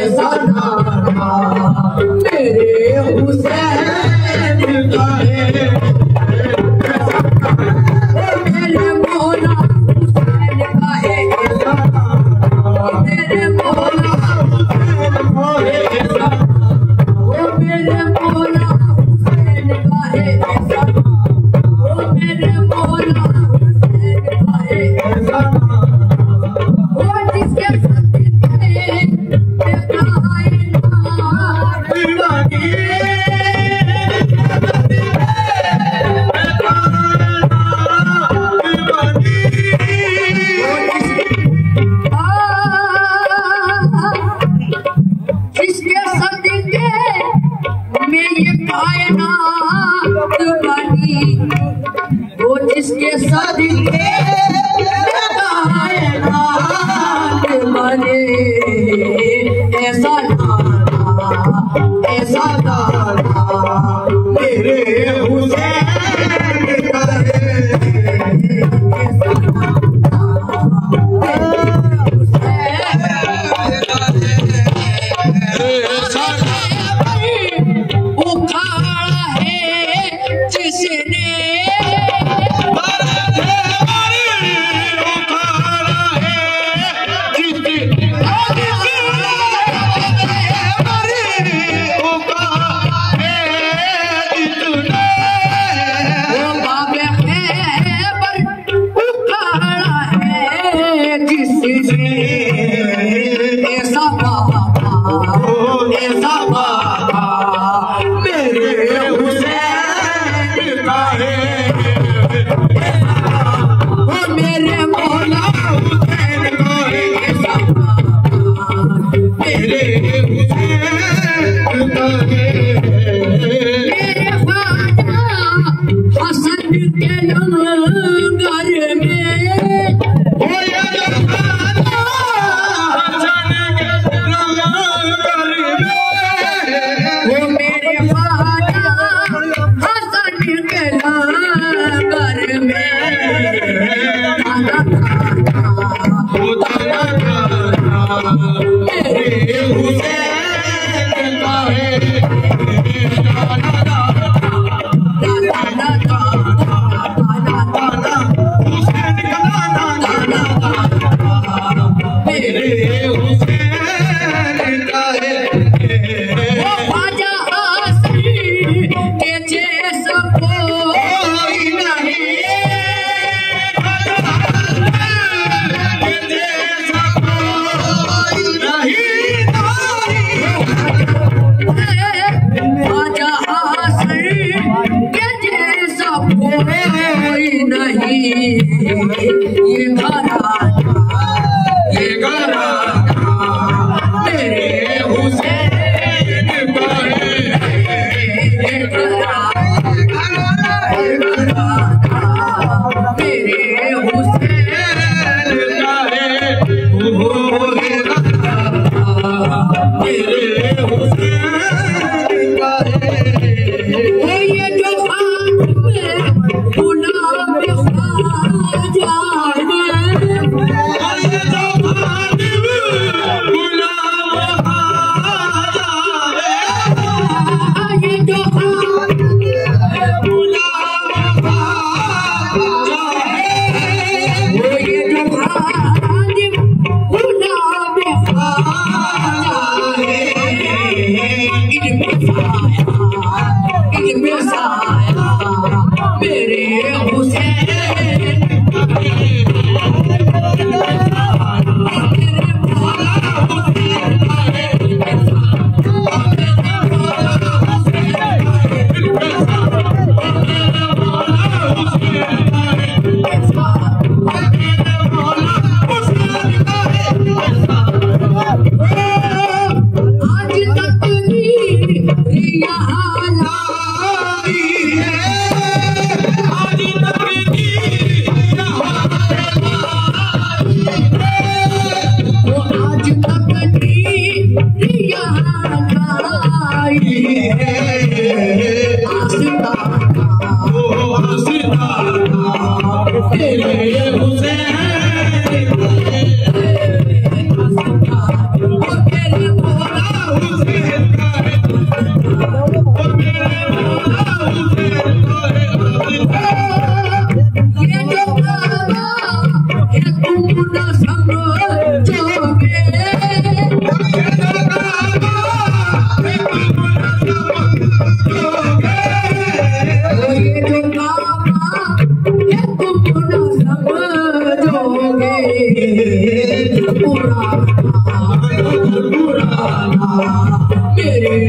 ऐसा नारा मेरे हुसैन का है, मेरे मौला हुसैन का है ऐसा नारा, मेरे मौला हुसैन का है ऐसा, मेरे मौला हुसैन का है ऐसा, मेरे मौला हुसैन का है ऐसा, वो जिसके जिसके सदके कायनात बने, ऐसा नारा मेरे हुसैन का है, ऐसा उखाड़ा है जिसने ऐसा बाबा मेरे हुसैन का है, मेरे मौला हुसैन का है ऐसा बाबा मेरे हुसैन का है, मेरे ख्वाजा हसन के लंगर में Hey,